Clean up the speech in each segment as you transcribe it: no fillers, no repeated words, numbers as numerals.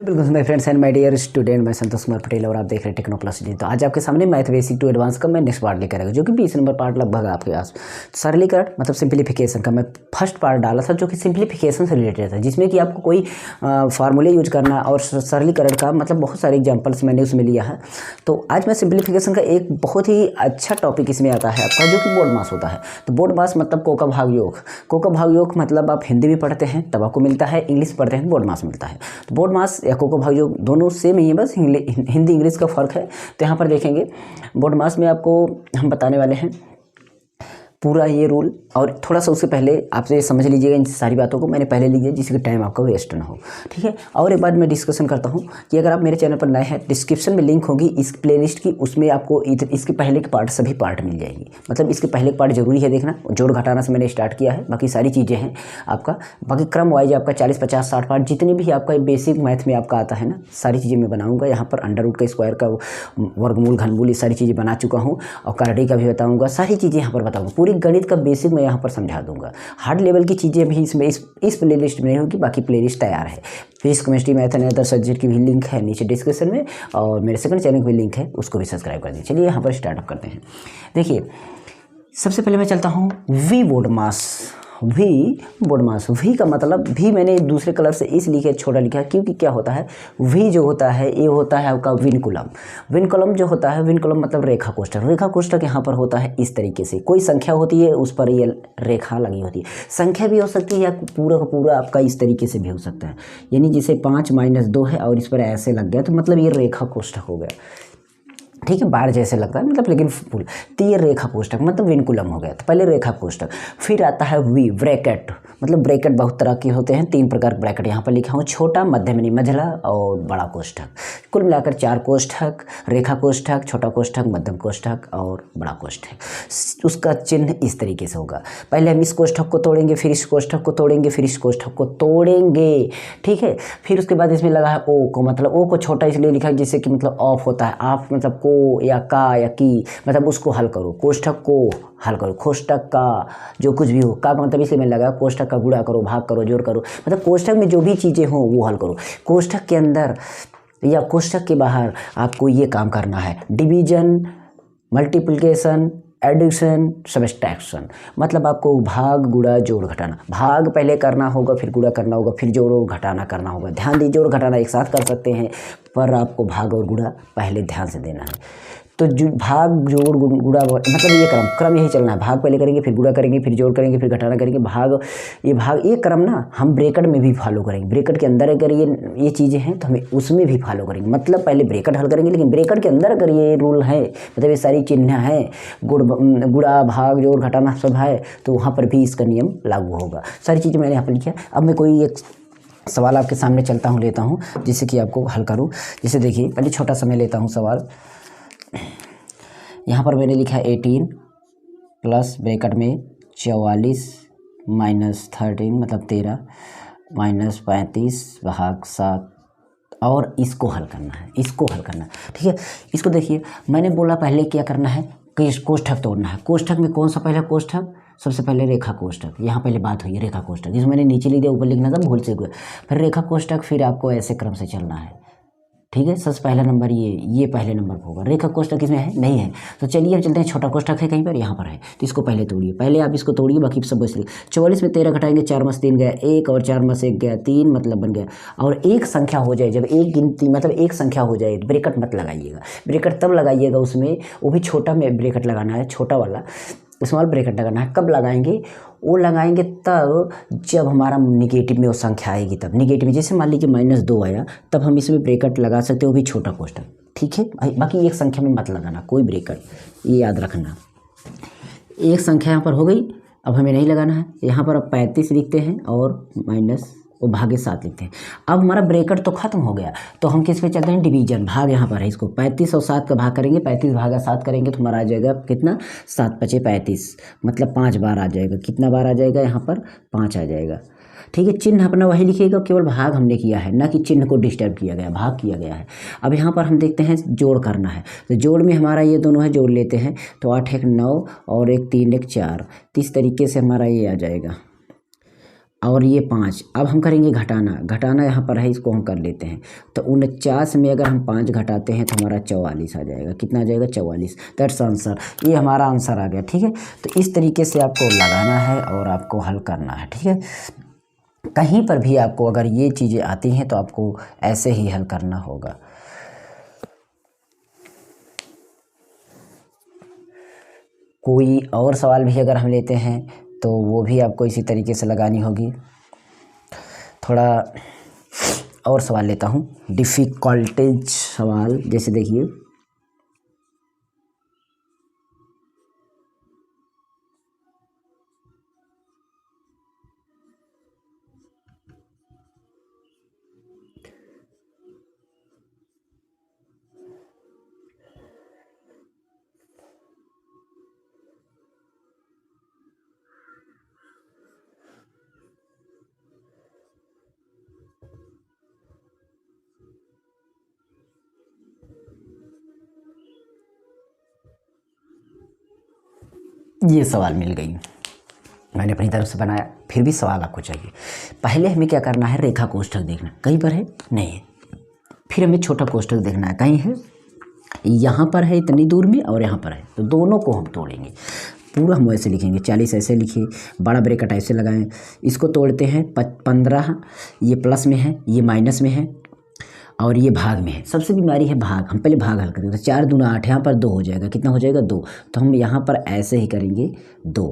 बिल्कुल my friends and my dear student, मैं संतोष कुमार पटेल और आप देख रहे हैं टेक्नो प्लस डी। तो आज आपके सामने मैथ बेसिक टू एडवांस का मैं नेक्स्ट पार्ट लेकर आएगा, जो कि 20 नंबर पार्ट लगभग आपके पास सरलीकरण मतलब सिंप्लीफिकेशन का मैं फर्स्ट पार्ट डाला था, जो कि सिंप्लीफिकेशन से रिलेटेड था, जिसमें कि आपको कोई फार्मूले यूज करना और सरलीकरण का मतलब बहुत सारे एग्जाम्पल्स मैंने उसमें लिया है। तो आज मैं सिंप्लीफिकेशन का एक बहुत ही अच्छा टॉपिक इसमें आता है आपका, जो कि बोर्ड मास होता है। तो बोर्ड मास मतलब को का भाग योग। को का भाग योग मतलब आप हिंदी भी पढ़ते हैं तब आपको मिलता है, इंग्लिश पढ़ते हैं बोर्ड मास मिलता है। तो बोर्ड मास या को का भाग योग दोनों सेम ही है, बस हिंदी इंग्लिश का फ़र्क है। तो यहाँ पर देखेंगे बोर्ड मास में आपको हम बताने वाले हैं पूरा ये रूल, और थोड़ा सा उससे पहले आपसे समझ लीजिएगा इन सारी बातों को मैंने पहले लीजिए, जिससे टाइम आपका वेस्ट ना हो, ठीक है। और एक बार मैं डिस्कशन करता हूँ कि अगर आप मेरे चैनल पर नए हैं, डिस्क्रिप्शन में लिंक होगी इस प्लेलिस्ट की, उसमें आपको इसके पहले के पार्ट सभी पार्ट मिल जाएंगे। मतलब इसके पहले के पार्ट जरूरी है देखना, जोड़ घटाना से मैंने स्टार्ट किया है, बाकी सारी चीज़ें हैं आपका, बाकी क्रम वाइज आपका 40, 50, 60 पार्ट जितने भी आपका बेसिक मैथ में आपका आता है ना, सारी चीज़ें मैं बनाऊँगा। यहाँ पर अंडर रूट का, स्क्वायर का, वर्गमूल, घनमूल, ये सारी चीज़ें बना चुका हूँ, और करड़ी का भी बताऊँगा, सारी चीज़ें यहाँ पर बताऊँगा। पूरी गणित का बेसिक मैं यहाँ पर समझा दूंगा। हार्ड लेवल की चीज़ें भी इसमें इस प्लेलिस्ट में नहीं होगी, बाकी प्लेलिस्ट तैयार है। Physics, chemistry, math and other subject की भी लिंक है नीचे डिस्क्रिप्शन में, और मेरे सेकंड चैनल की भी लिंक है, उसको भी सब्सक्राइब कर दीजिए। चलिए यहाँ पर स्टार्टअप करते हैं। देखिए सबसे पहले मैं चलता हूँ V board mass. V board mass, V का मतलब भी मैंने दूसरे कलर से इस लिखे छोटा लिखा है, क्योंकि क्या होता है वी जो होता है ये होता है आपका विनकुलम। विनकुलम जो होता है, विनकुलम मतलब रेखा कोष्ठक। रेखा कोष्ठक यहाँ पर होता है इस तरीके से, कोई संख्या होती है उस पर ये रेखा लगी होती है। संख्या भी हो सकती है या पूरा का पूरा आपका इस तरीके से भी हो सकता है, यानी जैसे 5 - 2 है और इस पर ऐसे लग गया तो मतलब ये रेखा कोष्ठक हो गया, ठीक है। बाढ़ जैसे लगता है मतलब, लेकिन फुल। तो ये रेखा कोष्ठक मतलब विनकुलम हो गया। तो पहले रेखा कोष्ठक, फिर आता है वी ब्रैकेट। मतलब ब्रैकेट बहुत तरह के होते हैं, 3 प्रकार के ब्रैकेट यहाँ पर लिखा हूँ, छोटा, मध्यम मझला और बड़ा कोष्ठक। कुल मिलाकर 4 कोष्ठक, रेखा कोष्ठक, छोटा कोष्ठक, मध्यम कोष्ठक और बड़ा कोष्ठक। उसका चिन्ह इस तरीके से होगा। पहले हम इस कोष्ठक को तोड़ेंगे, फिर इस कोष्ठक को तोड़ेंगे, फिर इस कोष्ठक को तोड़ेंगे, ठीक है। फिर उसके बाद इसमें लगा है ओ को, मतलब ओ को छोटा इसलिए लिखा है जिससे कि मतलब ऑफ होता है। ऑफ मतलब को या का या की, मतलब उसको हल करो, कोष्ठक को हल करो, कोष्ठक का जो कुछ भी हो, का मतलब इसलिए मैं लगा कोष्ठक का गुणा करो, भाग करो, जोड़ करो, मतलब कोष्ठक में जो भी चीज़ें हो वो हल करो। कोष्ठक के अंदर या कोष्ठक के बाहर आपको ये काम करना है, डिवीजन, मल्टीप्लिकेशन, एडिशन, सब्सट्रैक्शन। मतलब आपको भाग, गुणा, जोड़, घटाना। भाग पहले करना होगा, फिर गुणा करना होगा, फिर जोड़ और घटाना करना होगा। ध्यान दीजिए, जोड़ घटाना एक साथ कर सकते हैं, पर आपको भाग और गुणा पहले ध्यान से देना है। तो जो भाग, जोड़, गुणा मतलब ये क्रम यही चलना है। भाग पहले करेंगे, फिर गुणा करेंगे, फिर जोड़ करेंगे, फिर घटाना करेंगे, भाग ये क्रम ना हम ब्रैकेट में भी फॉलो करेंगे। ब्रैकेट के अंदर अगर ये चीज़ें हैं तो हमें उसमें भी फॉलो करेंगे। मतलब पहले ब्रैकेट हल करेंगे, लेकिन ब्रैकेट के अंदर अगर ये रूल है, मतलब ये सारी चिन्ह हैं, गुणा, भाग, जोड़, घटाना सब है, तो वहाँ पर भी इसका नियम लागू होगा। सारी चीज़ें मैंने यहाँ पर लिखा है। अब मैं कोई एक सवाल आपके सामने लेता हूँ जिससे कि आपको हल करूँ। जैसे देखिए पहले छोटा सा मैं लेता हूँ सवाल। यहाँ पर मैंने लिखा है 18 प्लस ब्रैकेट में 44 - 13 मतलब 13 - 35 भाग 7, और इसको हल करना है, ठीक है। इसको देखिए मैंने बोला पहले क्या करना है कि कोष्ठक तोड़ना है। कोष्ठक में कौन सा पहला कोष्ठक? सबसे पहले रेखा कोष्ठक। यहाँ पहले बात हुई है रेखा कोष्ठक, जिसमें मैंने नीचे लिख दिया, ऊपर लिखना था भूल से हुआ। फिर रेखा कोष्ठक, फिर आपको ऐसे क्रम से चलना है, ठीक है। सबसे पहला नंबर ये पहले नंबर पर होगा। रेखा कोष्ठक इसमें है नहीं है, तो चलिए हम चलते हैं। छोटा कोष्ठक है कहीं पर, यहाँ पर है, तो इसको पहले तोड़िए। पहले आप इसको तोड़िए, बाकी सब बच लिए। 44 में 13 घटाएंगे, 4 में 3 गया 1, और 4 में से 1 गया 3, मतलब बन गया। और एक संख्या हो जाए, जब एक गिनती मतलब एक संख्या हो जाए, ब्रैकेट मत लगाइएगा। ब्रैकेट तब लगाइएगा उसमें, वो भी छोटा में ब्रैकेट लगाना है, छोटा वाला स्मॉल ब्रैकेट लगाना है। कब लगाएंगे? वो लगाएंगे तब जब हमारा निगेटिव में वो संख्या आएगी, तब निगेटिव में, जैसे मान लीजिए -2 आया, तब हम इसमें ब्रैकेट लगा सकते हो, वो भी छोटा कोष्ठक, ठीक है। बाकी एक संख्या में मत लगाना कोई ब्रैकेट, ये याद रखना। एक संख्या यहाँ पर हो गई, अब हमें नहीं लगाना है। यहाँ पर अब 35 लिखते हैं और माइनस वो भागे 7 लिखते हैं। अब हमारा ब्रैकेट तो खत्म हो गया, तो हम किस पे चलते हैं? डिवीजन। भाग यहाँ पर है, इसको 35 और 7 का भाग करेंगे, 35 भागा 7 करेंगे तो हमारा आ जाएगा कितना? 7 × 5 = 35, मतलब 5 बार आ जाएगा। कितना बार आ जाएगा? यहाँ पर 5 आ जाएगा, ठीक है। चिन्ह अपना वही लिखिएगा, केवल भाग हमने किया है, ना कि चिन्ह को डिस्टर्ब किया गया, भाग किया गया है। अब यहाँ पर हम देखते हैं जोड़ करना है, तो जोड़ में हमारा ये दोनों है, जोड़ लेते हैं। तो 8 × 1 = 9 और 1 × 3 = 4, तो इस तरीके से हमारा ये आ जाएगा। और ये 5। अब हम करेंगे घटाना, घटाना यहाँ पर है, इसको हम कर लेते हैं। तो 49 में अगर हम 5 घटाते हैं तो हमारा 44 आ जाएगा। कितना आ जाएगा? 44। That's answer. ये हमारा आंसर आ गया। ठीक है, तो इस तरीके से आपको लगाना है और आपको हल करना है। ठीक है, कहीं पर भी आपको अगर ये चीज़ें आती हैं तो आपको ऐसे ही हल करना होगा। कोई और सवाल भी अगर हम लेते हैं तो वो भी आपको इसी तरीके से लगानी होगी। थोड़ा और सवाल लेता हूँ, डिफ़िकल्टेज सवाल। जैसे देखिए, ये सवाल मिल गई, मैंने अपनी तरफ से बनाया, फिर भी सवाल आपको चाहिए। पहले हमें क्या करना है? रेखा कोष्ठक देखना। कहीं पर है? नहीं है। फिर हमें छोटा कोष्ठक देखना है। कहीं है? यहाँ पर है इतनी दूर में, और यहाँ पर है, तो दोनों को हम तोड़ेंगे। पूरा हम ऐसे लिखेंगे, 40 ऐसे लिखिए, बड़ा ब्रैकेट ऐसे लगाएं। इसको तोड़ते हैं, 15 ये प्लस में है, ये माइनस में है, और ये भाग में है। सबसे बीमारी है भाग। हम पहले भाग हल करेंगे। तो 4 दूना 8, यहाँ पर 2 हो जाएगा। कितना हो जाएगा? 2। तो हम यहाँ पर ऐसे ही करेंगे 2,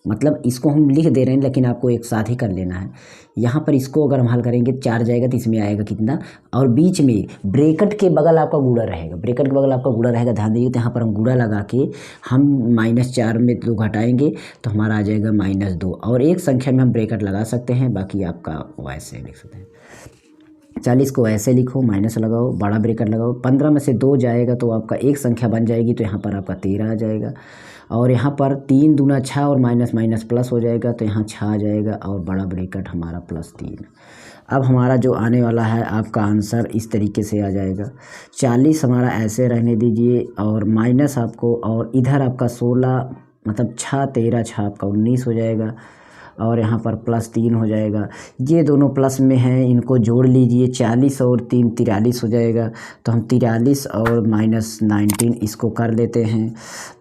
मतलब इसको हम लिख दे रहे हैं लेकिन आपको एक साथ ही कर लेना है। यहाँ पर इसको अगर हम हल करेंगे 4 जाएगा तो इसमें आएगा कितना, और बीच में ब्रैकेट के बगल आपका गुणा रहेगा, ब्रैकेट के बगल आपका गुणा रहेगा। ध्यान दीजिए, तो यहाँ पर हम गुणा लगा के हम -4 में 2 घटाएंगे तो हमारा आ जाएगा -2, और एक संख्या में हम ब्रैकेट लगा सकते हैं, बाकी आपका वैसे लिख सकते हैं। 40 को ऐसे लिखो, माइनस लगाओ, बड़ा ब्रैकेट लगाओ, 15 में से 2 जाएगा तो आपका एक संख्या बन जाएगी, तो यहाँ पर आपका 13 आ जाएगा। और यहाँ पर 3 दूना 6 और माइनस माइनस प्लस हो जाएगा, तो यहाँ 6 आ जाएगा, और बड़ा ब्रैकेट हमारा +3। अब हमारा जो आने वाला है आपका आंसर इस तरीके से आ जाएगा। 40 हमारा ऐसे रहने दीजिए, और माइनस आपको, और इधर आपका 16, मतलब 6 13 6 आपका 19 हो जाएगा, और यहाँ पर +3 हो जाएगा। ये दोनों प्लस में हैं, इनको जोड़ लीजिए, 40 और 3 43 हो जाएगा। तो हम 43 और -19 इसको कर लेते हैं।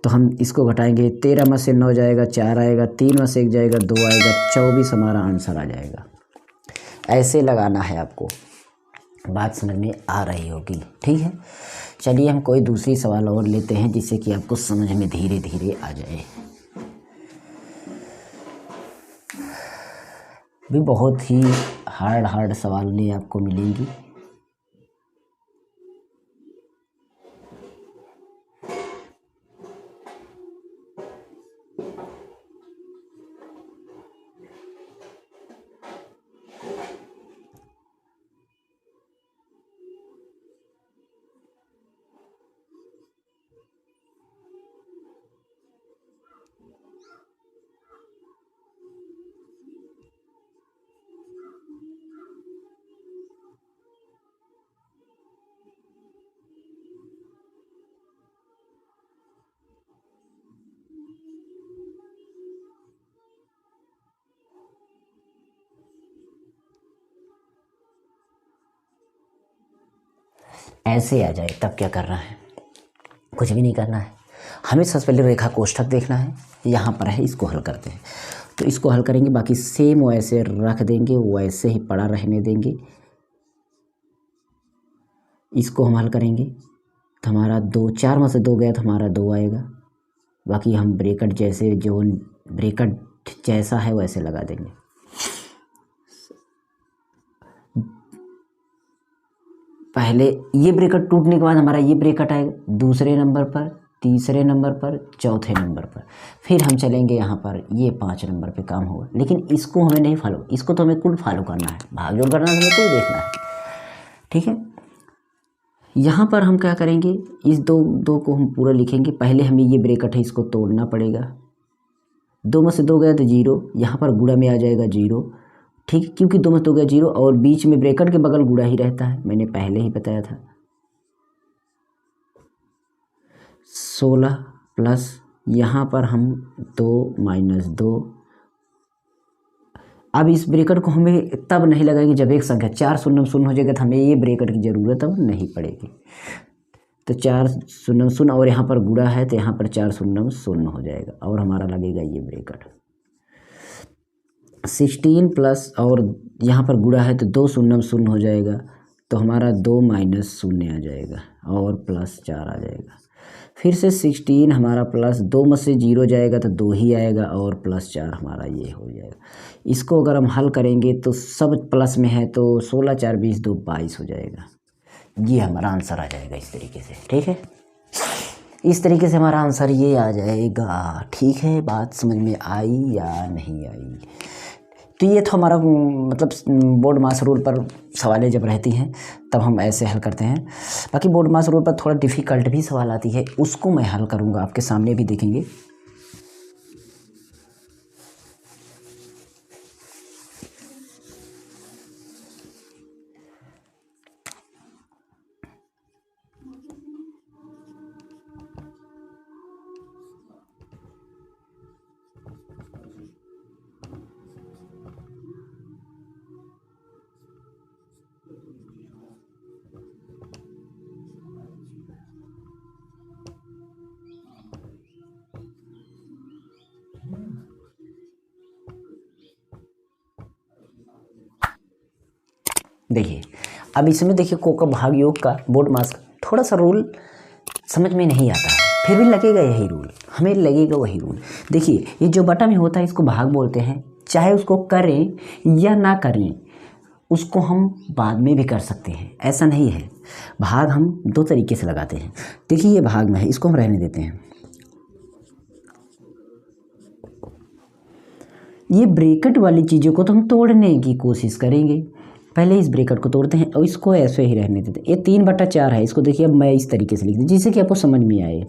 तो हम इसको घटाएंगे, 13 में से 9 जाएगा, 4 आएगा, 3 में से 1 जाएगा, 2 आएगा, 24 हमारा आंसर आ जाएगा। ऐसे लगाना है आपको। बात समझ में आ रही होगी? ठीक है, चलिए हम कोई दूसरी सवाल और लेते हैं जिससे कि आपको समझ में धीरे धीरे आ जाए। भी बहुत ही हार्ड सवालें आपको मिलेंगी। ऐसे आ जाए तब क्या करना है? कुछ भी नहीं करना है, हमें सबसे पहले रेखा कोष्ठक देखना है। यहाँ पर है, इसको हल करते हैं। तो इसको हल करेंगे, बाकी सेम वैसे रख देंगे, वैसे ही पड़ा रहने देंगे। इसको हम हल करेंगे तो हमारा 2, 4 में से 2 गया तो हमारा 2 आएगा। बाकी हम ब्रैकेट जैसे, जो ब्रैकेट जैसा है वैसे लगा देंगे। पहले ये ब्रैकेट टूटने के बाद हमारा ये ब्रैकेट आएगा दूसरे नंबर पर, तीसरे नंबर पर, चौथे नंबर पर। फिर हम चलेंगे यहाँ पर, ये 5 नंबर पे काम होगा। लेकिन इसको हमें नहीं फॉलो, इसको तो हमें कुल फॉलो करना है, भाग जोड़ करना हमें कुल देखना है। ठीक है, यहाँ पर हम क्या करेंगे, इस दो को हम पूरा लिखेंगे। पहले हमें ये ब्रैकेट है, इसको तोड़ना पड़ेगा। 2 में से 2 गया तो 0, यहाँ पर गुणा में आ जाएगा 0। ठीक, क्योंकि 2 में से 2 गया 0, और बीच में ब्रैकेट के बगल गुणा ही रहता है, मैंने पहले ही बताया था। 16 प्लस यहाँ पर हम 2 - 2, अब इस ब्रेकेट को हमें तब नहीं लगाएंगे जब एक संख्या 4 शून्य शून्य हो जाएगा, तो हमें ये ब्रेकेट की ज़रूरत अब नहीं पड़ेगी। तो 4 शून्य शून्य और यहाँ पर गुणा है तो यहाँ पर 4 शून्य शून्य हो जाएगा और हमारा लगेगा ये ब्रेकेट। 16 प्लस और यहाँ पर गुणा है तो 2 शून्य शून्य हो जाएगा, तो हमारा 2 माइनस शून्य आ जाएगा और प्लस 4 आ जाएगा। फिर से 16 हमारा प्लस 2 में से 0 जाएगा तो 2 ही आएगा और प्लस 4 हमारा ये हो जाएगा। इसको अगर हम हल करेंगे तो सब प्लस में है, तो 16 4 20 2 22 हो जाएगा। ये हमारा आंसर आ जाएगा इस तरीके से। ठीक है, इस तरीके से हमारा आंसर ये आ जाएगा। ठीक है, बात समझ में आई या नहीं आई? तो ये तो हमारा मतलब बोर्ड मास रूल पर सवालें जब रहती हैं तब हम ऐसे हल करते हैं। बाकी बोर्ड मास रूल पर थोड़ा डिफ़िकल्ट भी सवाल आती है, उसको मैं हल करूँगा, आपके सामने भी देखेंगे। देखिए, अब इसमें देखिए को का भाग योग का बोर्ड मास का थोड़ा सा रूल समझ में नहीं आता, फिर भी लगेगा यही रूल, हमें लगेगा वही रूल। देखिए, ये जो बटा में होता है इसको भाग बोलते हैं, चाहे उसको करें या ना करें उसको हम बाद में भी कर सकते हैं, ऐसा नहीं है। भाग हम दो तरीके से लगाते हैं। देखिए, ये भाग में है, इसको हम रहने देते हैं। ये ब्रैकेट वाली चीज़ों को तो हम तोड़ने की कोशिश करेंगे। पहले इस ब्रैकेट को तोड़ते हैं और इसको ऐसे ही रहने देते हैं। ये 3/4 है, इसको देखिए अब मैं इस तरीके से लिख दूँ जिससे कि आपको समझ में आए।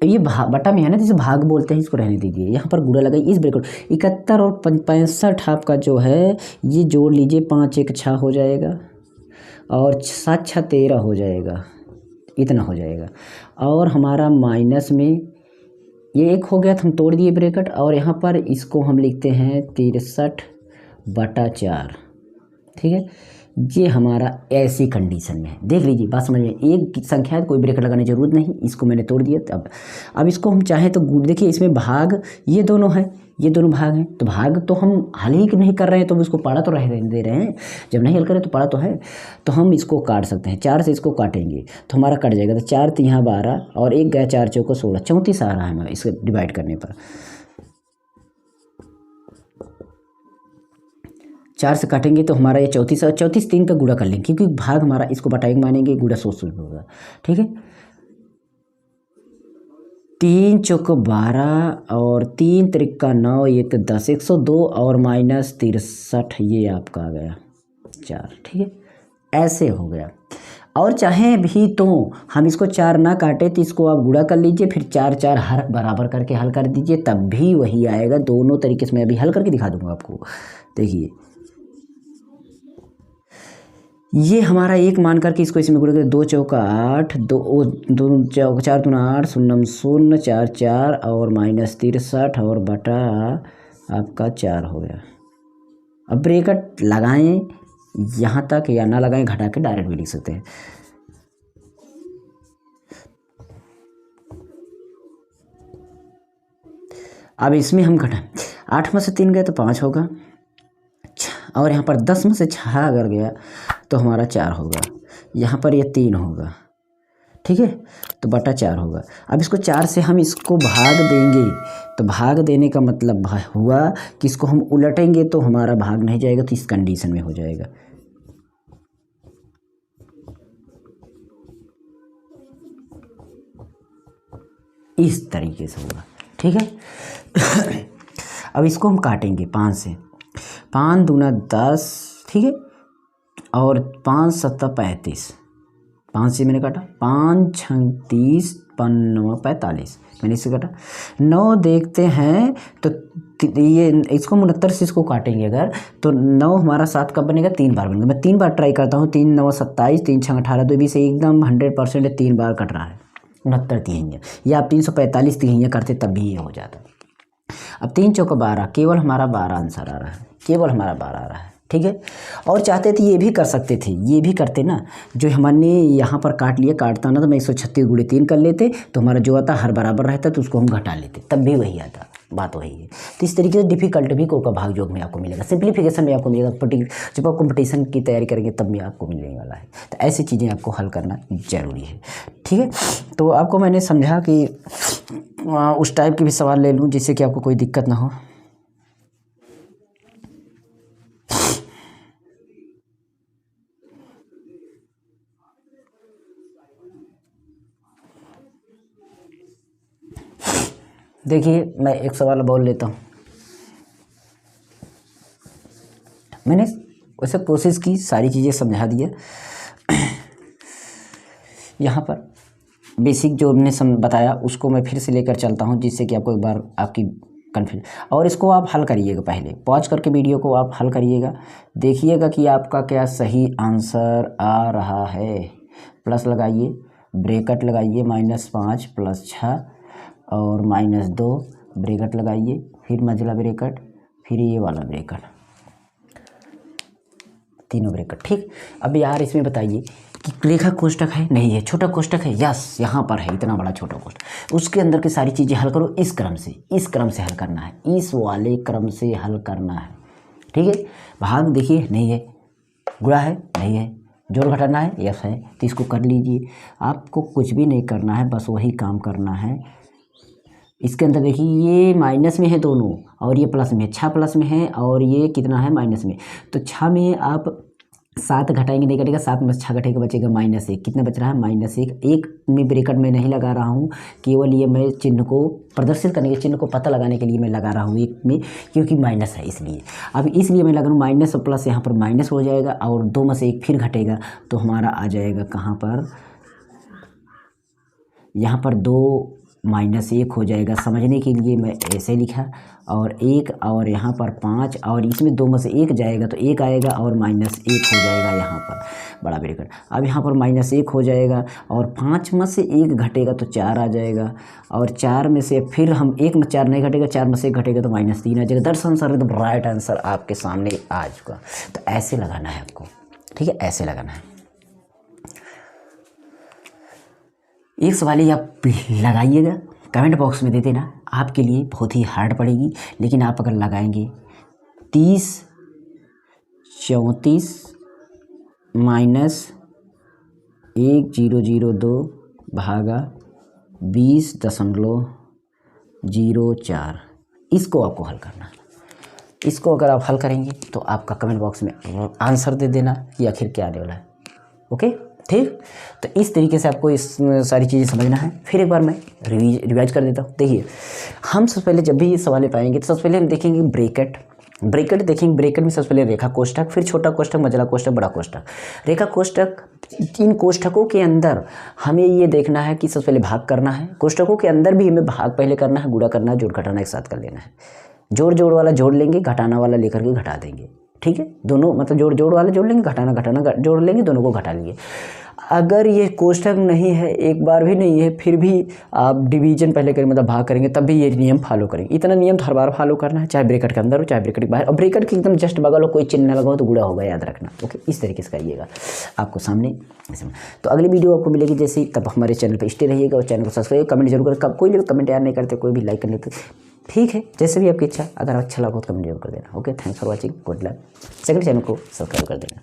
ये बटा में है ना, जिसे भाग बोलते हैं, इसको रहने दीजिए। यहाँ पर गुणा लगाइए इस ब्रैकेट, 71 और 65 आपका जो है ये जोड़ लीजिए, 5 1 6 हो जाएगा और 7 6 13 हो जाएगा, इतना हो जाएगा। और हमारा माइनस में ये 1 हो गया तो हम तोड़ दिए ब्रैकेट, और यहाँ पर इसको हम लिखते हैं 63/4। ठीक है, ये हमारा ऐसी कंडीशन में है। देख लीजिए, बात समझ में, एक संख्या कोई ब्रैकेट लगाने की जरूरत नहीं, इसको मैंने तोड़ दिया। अब इसको हम चाहें तो देखिए, इसमें भाग ये दोनों हैं, ये दोनों भाग हैं, तो भाग तो हम हल ही नहीं कर रहे हैं, तो इसको पढ़ा तो रह दे रहे हैं। जब नहीं हल करें तो पढ़ा तो है, तो हम इसको काट सकते हैं। 4 से इसको काटेंगे तो हमारा कट जाएगा, तो 4 तो यहाँ 12 और 1 गया 4 चौको 16, 34 आ रहा है हमारा इसको डिवाइड करने पर। 4 से काटेंगे तो हमारा ये 34 और 34 3 पे गुणा कर लेंगे, क्योंकि भाग हमारा इसको बटा 1 मानेंगे, गुणा 100 होगा। ठीक है, 3 चौको 12 और 3 त्रिका 9, ये तो 10, 102 और माइनस 63, ये आपका आ गया 4। ठीक है, ऐसे हो गया। और चाहे भी तो हम इसको 4 ना काटे तो इसको आप गुणा कर लीजिए, फिर 4 4 हर बराबर करके हल कर दीजिए, तब भी वही आएगा। दोनों तरीके से मैं अभी हल करके दिखा दूंगा आपको। देखिए, ये हमारा 1 मान करके इसको इसमें गुणा करें, 2 चौका 8, 2 चौका 4 दूना 8, 0 0 4 4 और माइनस 63 और बटा आपका 4 हो गया। अब ब्रैकेट लगाएं यहाँ तक या ना लगाएं, घटा के डायरेक्ट भी लिख सकते हैं। अब इसमें हम घटाएं, 8 में से 3 गए तो 5 होगा, और यहाँ पर 10 में से 6 अगर गया तो हमारा 4 होगा, यहाँ पर ये 3 होगा। ठीक है, तो बटा 4 होगा। अब इसको 4 से हम इसको भाग देंगे, तो भाग देने का मतलब हुआ कि इसको हम उलटेंगे तो हमारा भाग नहीं जाएगा, तो इस कंडीशन में हो जाएगा। इस तरीके से होगा। ठीक है, अब इसको हम काटेंगे 5 से, 5 दूना 10, ठीक है, और 5 7 35, 5 से मैंने काटा, 5 6 30, 5 9 45, मैंने इससे काटा। 9 देखते हैं तो ये इसको 69 से इसको काटेंगे अगर, तो 9 हमारा 7 कब बनेगा, 3 बार बनेगा। मैं 3 बार ट्राई करता हूँ, 3 9 27, 3 6 18, 2 20 एकदम 100% 3 बार कट रहा है। 69 तिहाइयाँ, या आप 345 तिहाइयाँ करते तब भी ये हो जाता। अब 3 चौका 12, केवल हमारा 12 आंसर आ रहा है, केवल हमारा 12 आ रहा है। ठीक है, और चाहते थे ये भी कर सकते थे, ये भी करते ना, जो हमने यहाँ पर काट लिया, काटता ना तो मैं 136 गुणे 3 कर लेते तो हमारा जो आता हर बराबर रहता तो उसको हम घटा लेते, तब भी वही आता, बात वही है। तो इस तरीके से डिफिकल्ट भी को का भागयोग में आपको मिलेगा, सिंप्लीफिकेशन में आपको मिलेगा, जब आप कंपटीशन की तैयारी करेंगे तब भी आपको मिलने वाला है। तो ऐसी चीज़ें आपको हल करना जरूरी है। ठीक है, तो आपको मैंने समझा कि उस टाइप के भी सवाल ले लूँ जिससे कि आपको कोई दिक्कत ना हो। देखिए मैं एक सवाल बोल लेता हूँ। मैंने वैसे कोशिश की, सारी चीज़ें समझा दिया। यहाँ पर बेसिक जो हमने बताया उसको मैं फिर से लेकर चलता हूँ, जिससे कि आपको एक बार आपकी कन्फ्यूज, और इसको आप हल करिएगा, पहले पॉज करके वीडियो को आप हल करिएगा, देखिएगा कि आपका क्या सही आंसर आ रहा है। प्लस लगाइए, ब्रैकेट लगाइए, -5 + 6 और -2 ब्रैकेट लगाइए, फिर मंझला ब्रैकेट, फिर ये वाला ब्रैकेट, तीनों ब्रैकेट। ठीक, अब यार इसमें बताइए कि रेखा कोष्ठक है, नहीं है, छोटा कोष्ठक है, यस यहाँ पर है, इतना बड़ा छोटा कोष्ठक, उसके अंदर की सारी चीज़ें हल करो इस क्रम से, इस क्रम से हल करना है, इस वाले क्रम से हल करना है। ठीक है, भाग देखिए नहीं है, गुणा है नहीं है, जोड़ घटाना है यस है, तो इसको कर लीजिए। आपको कुछ भी नहीं करना है, बस वही काम करना है। इसके अंदर देखिए ये माइनस में है दोनों, और ये प्लस में है, 6 प्लस में है और ये कितना है माइनस में, तो 6 में आप 7 घटाएंगे नहीं घटेगा, 7 में 6 घटेगा, बचेगा -1, कितना बच रहा है -1। एक में ब्रैकेट में नहीं लगा रहा हूँ, केवल ये मैं चिन्ह को प्रदर्शित करने के, चिन्ह को पता लगाने के लिए मैं लगा रहा हूँ एक में, क्योंकि माइनस है इसलिए। अब इसलिए मैं लगा रहा हूँ माइनस और प्लस, यहाँ पर माइनस हो जाएगा और 2 में से 1 फिर घटेगा, तो हमारा आ जाएगा कहाँ पर, यहाँ पर 2 -1 हो जाएगा। समझने के लिए मैं ऐसे लिखा, और 1 और यहाँ पर 5, और इसमें 2 में से 1 जाएगा तो 1 आएगा और -1 हो जाएगा यहाँ पर बड़ा ब्रैकेट। अब यहाँ पर -1 हो जाएगा और 5 में से 1 घटेगा तो 4 आ जाएगा, और 4 में से फिर हम 1 में 4 नहीं घटेगा, 4 में से 1 घटेगा तो -3 आ जाएगा। दर्शन सर एकदम राइट आंसर आपके सामने आ चुका। तो ऐसे लगाना है आपको, ठीक है, ऐसे लगाना है। एक सवाल ही आप लगाइएगा, कमेंट बॉक्स में दे देना, आपके लिए बहुत ही हार्ड पड़ेगी, लेकिन आप अगर लगाएंगे 30 34 -1002 भागा 20.04, इसको आपको हल करना है। इसको अगर आप हल करेंगे तो आपका कमेंट बॉक्स में आंसर दे देना कि आखिर क्या आने वाला है। ओके, ठीक, तो इस तरीके से आपको इस सारी चीज़ें समझना है। फिर एक बार मैं रिवाइज कर देता हूँ। देखिए, हम सबसे पहले जब भी ये सवाल पाएंगे तो सबसे पहले हम देखेंगे ब्रैकेट देखेंगे। ब्रैकेट में सबसे पहले रेखा कोष्ठक, फिर छोटा कोष्ठक, मंझला कोष्ठक, बड़ा कोष्ठक, रेखा कोष्ठक। इन कोष्ठकों के अंदर हमें ये देखना है कि सबसे पहले भाग करना है, कोष्ठकों के अंदर भी हमें भाग पहले करना है, गुणा करना है, जोड़ घटाना एक साथ कर लेना है। जोड़ वाला जोड़ लेंगे, घटाना वाला लेकर के घटा देंगे। ठीक है, दोनों मतलब जोड़ वाले जोड़ लेंगे, घटाना जोड़ लेंगे, दोनों को घटा लेंगे। अगर ये कोष्ठक नहीं है, एक बार भी नहीं है, फिर भी आप डिवीजन पहले करेंगे, मतलब भाग करेंगे, तब भी ये नियम फॉलो करेंगे। इतना नियम तो हर बार फॉलो करना है, चाहे ब्रैकेट के अंदर हो चाहे ब्रैकेट के बाहर। और ब्रैकेट के एकदम जस्ट बगल हो, कोई चिन्ह लगा हो तो गुणा होगा, याद रखना। ओके, इस तरीके से करिएगा आपको सामने। तो अगली वीडियो आपको मिलेगी जैसे, तब हमारे चैनल पर स्टे रहिएगा और चैनल को सब्सक्राइब, कमेंट जरूर करें। कोई भी कमेंट यार नहीं करते, कोई भी लाइक कर लेते, ठीक है, जैसे भी आपकी इच्छा। अगर अच्छा लगा तो कमेंट जरूर कर देना। Okay, thanks for watching, good luck. Second channel को सब्सक्राइब कर देना।